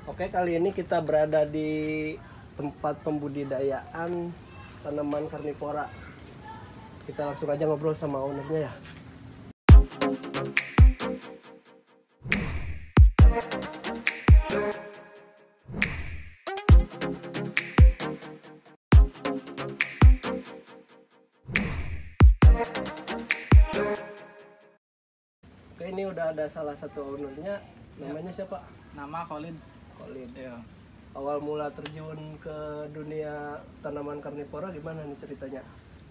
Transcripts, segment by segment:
Oke, kali ini kita berada di tempat pembudidayaan tanaman karnivora. Kita langsung aja ngobrol sama ownernya ya. Oke, ini udah ada salah satu ownernya. Namanya siapa? Nama Khalid. Colin. Iya. Awal mula terjun ke dunia tanaman karnivora gimana nih ceritanya?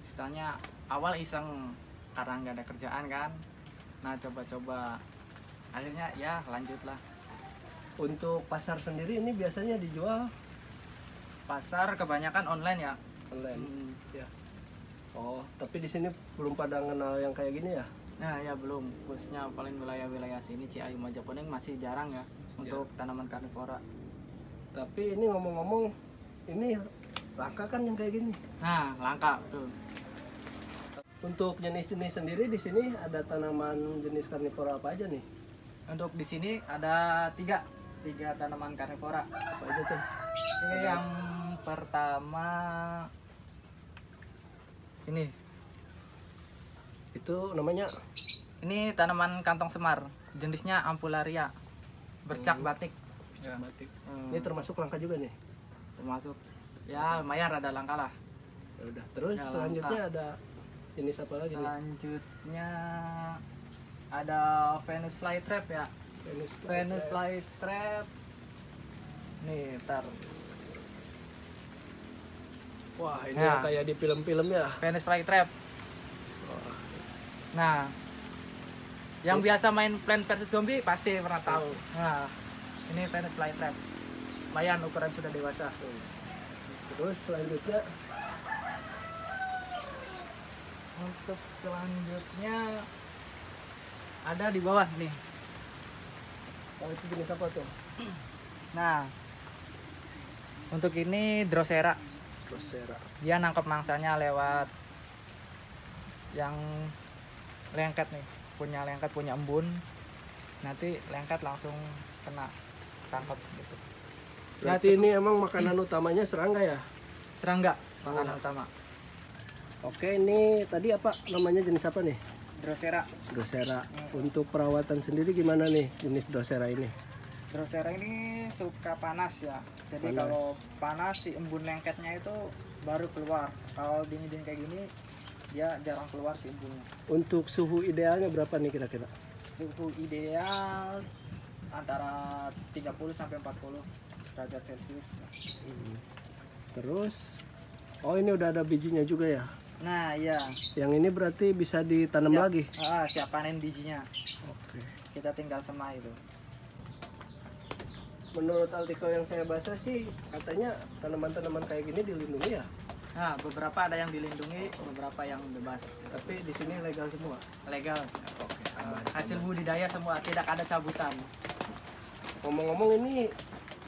Ceritanya awal iseng karena nggak ada kerjaan kan. Nah coba-coba akhirnya ya lanjutlah. Untuk pasar sendiri ini biasanya dijual Pasar kebanyakan online ya. online. Hmm. Ya. Oh, tapi di sini belum pada kenal yang kayak gini ya? Nah ya belum, khususnya paling wilayah-wilayah sini Ciayu Majakuning masih jarang ya untuk tanaman karnivora. Tapi ini ngomong-ngomong, ini langka kan yang kayak gini? Nah langka tuh. Untuk jenis-jenis sendiri di sini ada tanaman jenis karnivora apa aja nih? Untuk di sini ada tiga tanaman karnivora. Apa aja tuh? Ini yang pertama ini. Itu namanya Ini tanaman kantong semar, jenisnya Ampularia, bercak batik. Ya. batik. Ini termasuk langka juga nih? Termasuk ya lumayan rada langka lah. Ya udah. Terus Ya, selanjutnya langka. ada jenis apa lagi nih? Selanjutnya ada Venus flytrap ya. Venus flytrap. Nih, ntar. Wah, ini Ya. yang kayak di film-film ya. Venus flytrap. Wah, Nah, yang biasa main Plant vs Zombie pasti pernah tahu. Nah, ini Venus flytrap. Lumayan ukuran sudah dewasa. terus selanjutnya Untuk selanjutnya ada di bawah nih. kalau itu jenis apa tuh? Nah, untuk ini Drosera. Drosera. Dia nangkep mangsanya lewat yang lengket nih. Punya lengket, punya embun. Nanti lengket langsung kena tangkap gitu. Berarti ini emang makanan utamanya serangga ya? Serangga makanan utama. Oke, ini tadi apa namanya, jenis apa nih? Drosera. Drosera. Untuk perawatan sendiri gimana nih jenis Drosera ini? Drosera ini suka panas ya. Jadi Panas. kalau panas si embun lengketnya itu baru keluar. Kalau dingin-dingin kayak gini dia jarang keluar si embunnya. Untuk suhu idealnya berapa nih kira-kira? Suhu ideal antara 30 sampai 40 derajat Celcius. Terus, oh ini udah ada bijinya juga ya? Nah, iya. Yang ini berarti bisa ditanam Siap- lagi? siap panen bijinya. Oke. Kita tinggal semai itu. Menurut artikel yang saya baca sih, katanya tanaman-tanaman kayak gini dilindungi ya? Nah, beberapa ada yang dilindungi, beberapa yang bebas. Tapi di sini legal semua? Legal. Oke. Hasil budidaya semua, tidak ada cabutan. Ngomong-ngomong, ini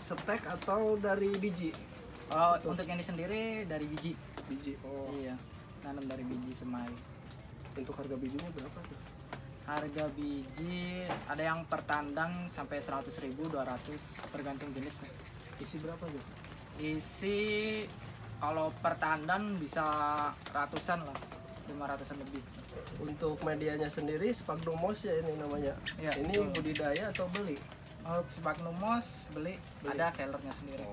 stek atau dari biji? Oh, untuk ini sendiri dari biji. Biji. Oh, Iya, nanam dari biji semai. untuk harga bijinya berapa tuh? Harga biji ada yang per tandang sampai 100.000, 200 tergantung jenis. Isi berapa tuh? Isi kalau per tandang bisa ratusan lah, 500-an lebih. Untuk medianya sendiri Sphagnumos ya ini namanya. Iya, Ini betul. budidaya atau beli? Untuk Sphagnumos beli, ada sellernya sendiri.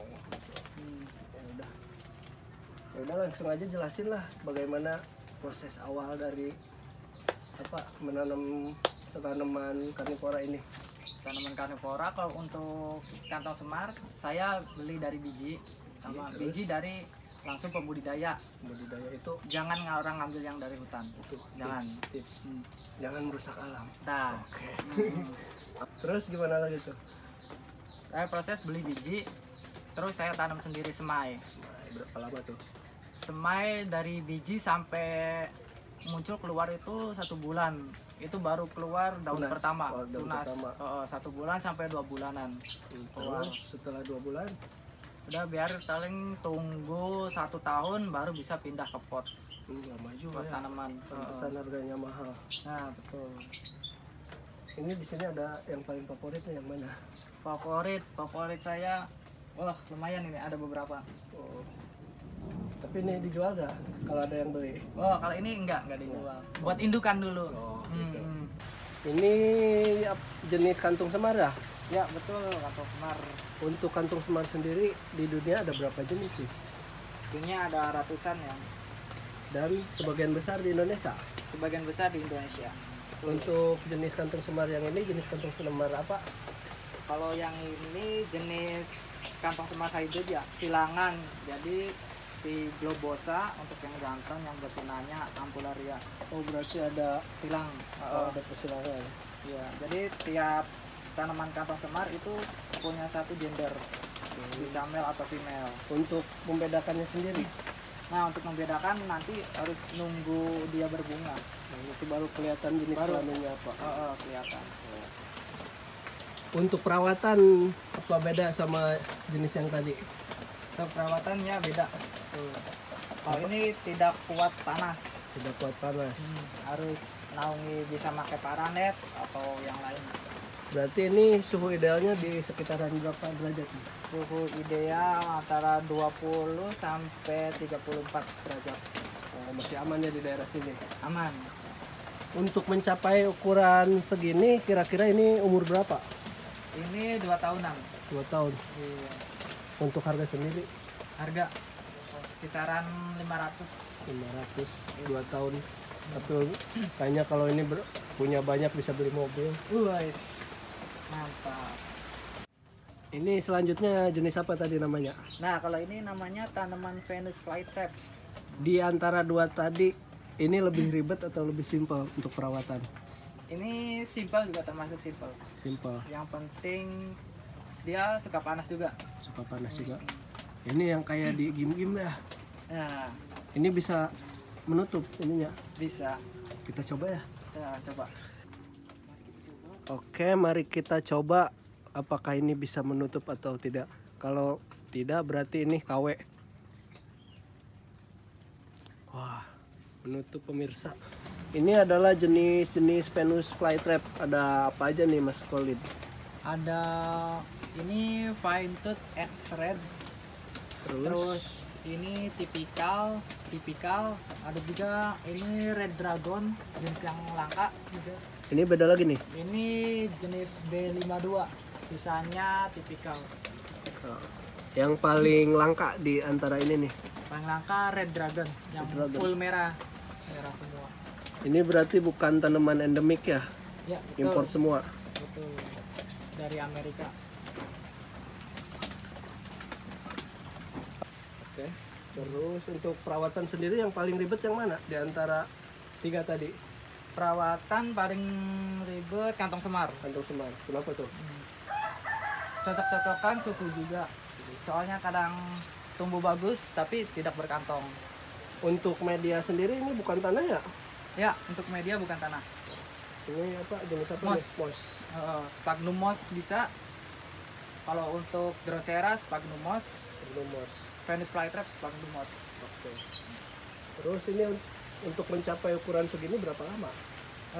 Hmm. Ya udah. Ya udah, langsung aja jelasin lah bagaimana proses awal dari apa menanam tanaman karnivora ini. Tanaman karnivora kalau untuk kantong semar saya beli dari biji sama Terus? biji dari langsung pembudidaya. Budidaya itu Jangan orang ngambil yang dari hutan. Jangan. tips. Hmm. Jangan merusak alam. Nah, Oke. hmm. Terus gimana lagi tuh? Saya proses beli biji, terus saya tanam sendiri semai. Berapa lama tuh? Semai dari biji sampai muncul keluar itu 1 bulan. Itu baru keluar daun Tunas. pertama, Oh, daun tunas. pertama. 1 bulan sampai 2 bulanan. Keluar. Terus setelah 2 bulan Udah biar paling tunggu 1 tahun baru bisa pindah ke pot lama juga buat ya. tanaman. Pantesan harganya mahal. Nah betul. Ini di sini ada yang paling favoritnya yang mana? Favorit saya, wah lumayan ini, ada beberapa. Oh. Tapi ini dijual nggak? Kalau ada yang beli? Oh kalau ini enggak dijual, buat indukan dulu. Oh, gitu. Hmm. Ini jenis kantung semar ya? Ya betul, kantung semar. Untuk kantung semar sendiri di dunia ada berapa jenis sih? Dunia ada ratusan ya, Dan sebagian besar di Indonesia. sebagian besar di Indonesia. Untuk jenis kantung semar yang ini jenis kantung semar apa? Kalau yang ini jenis kantong semar hybrid ya, silangan. Jadi si globosa untuk yang jantan, yang betinanya ampularia. Oh berarti ada Silang. ada persilangan. Iya, jadi tiap tanaman kantong semar itu punya satu gender, bisa male atau female. Untuk membedakannya sendiri, Nah, untuk membedakan nanti harus nunggu dia berbunga. nah, itu baru kelihatan jenis Baru. kelaminnya apa. Kelihatan. Untuk perawatan apa beda sama jenis yang tadi? Untuk perawatannya beda. Kalau ini tidak kuat panas. Tidak kuat panas. Harus naungi, bisa pakai paranet atau yang lain. Berarti ini suhu idealnya di sekitaran berapa derajat? Suhu ideal antara 20 sampai 34 derajat. Oh, masih aman ya di daerah sini. Aman. Untuk mencapai ukuran segini, kira-kira ini umur berapa? Ini 2 tahunan. 2 tahun. Iya. Untuk harga sendiri Harga kisaran 500. 500, 2 tahun. Tapi kayaknya kalau ini punya banyak bisa beli mobil. Wes. Mantap. Ini selanjutnya jenis apa tadi namanya? Nah, kalau ini namanya tanaman Venus flytrap. Di antara dua tadi, ini lebih ribet atau lebih simpel untuk perawatan? Ini simpel juga, termasuk simpel. Simpel, Yang penting dia suka panas juga. suka panas juga. Ini yang kayak di gim-gim ya. Nah, Ini bisa menutup ininya. bisa. Kita coba ya. Nah, coba. Oke, mari kita coba apakah ini bisa menutup atau tidak. Kalau tidak berarti ini KW. Wah, menutup pemirsa. Ini adalah jenis-jenis Venus flytrap. Ada apa aja nih Mas Kolid? Ada ini fine tooth X red. Terus ini tipikal. Ada juga ini red dragon, jenis yang langka juga. Ini beda lagi nih. Ini jenis B52, sisanya tipikal. Yang paling langka di antara ini nih. Paling langka red dragon, yang Red dragon. full merah semua. Ini berarti bukan tanaman endemik ya? Ya, betul. Impor semua. Betul. Dari Amerika. Oke. Terus untuk perawatan sendiri yang paling ribet yang mana di antara tiga tadi? Perawatan paling ribet kantong semar. Kantong semar. Kenapa tuh? Cocok-cocokan suku juga. Soalnya kadang tumbuh bagus tapi tidak berkantong. Untuk media sendiri ini bukan tanah ya? Ya, untuk media bukan tanah. Ini apa? Jenis apa Moss. nih? Moss. Sphagnum moss bisa. Kalau untuk Drosera Sphagnum moss, Belum moss. Venus flytrap Sphagnum moss. Oke. Terus ini untuk mencapai ukuran segini berapa lama?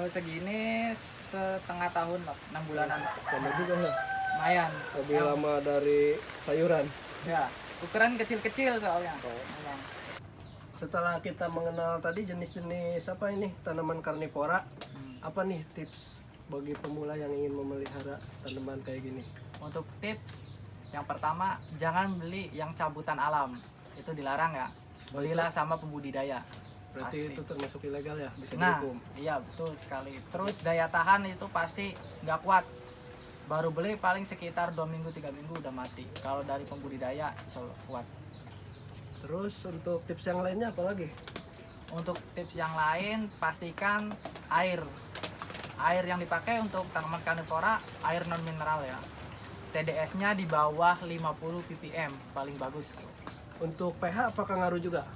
Segini setengah tahun lah, 6 bulanan. Lama juga ya? Lumayan. Lebih lama dari sayuran. Ya, ukuran kecil-kecil soalnya. Memang. Setelah kita mengenal tadi jenis-jenis apa ini tanaman karnivora, apa nih tips bagi pemula yang ingin memelihara tanaman kayak gini? Untuk tips, yang pertama jangan beli yang cabutan alam, itu dilarang ya. Belilah sama pembudidaya. Berarti Pasti. itu termasuk ilegal ya? Bisa Nah, dihukum? iya betul sekali. Terus daya tahan itu pasti nggak kuat. Baru beli paling sekitar 2 minggu 3 minggu udah mati. Kalau dari pembudidaya insya Allah kuat. Terus untuk tips yang lainnya apa lagi? Untuk tips yang lain pastikan air yang dipakai untuk tanaman karnivora air non mineral ya. TDS-nya di bawah 50 ppm paling bagus. Untuk pH apakah ngaruh juga?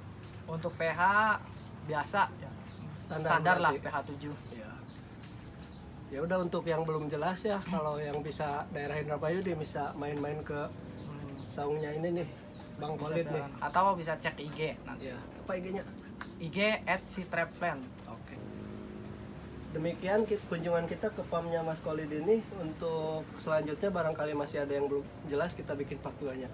Untuk pH biasa ya. Standar Standar lah berarti. pH 7. Ya. Ya udah untuk yang belum jelas ya, kalau yang bisa daerah Indramayu dia bisa main-main ke saungnya ini nih, Bang Bisa Kolid nih. jalan. Atau bisa cek IG nanti. Ya. Apa IG-nya? IG @sitrapplant. Oke. Demikian kunjungan kita ke PAM-nya Mas Khalid ini. Untuk selanjutnya barangkali masih ada yang belum jelas, kita bikin part 2-nya.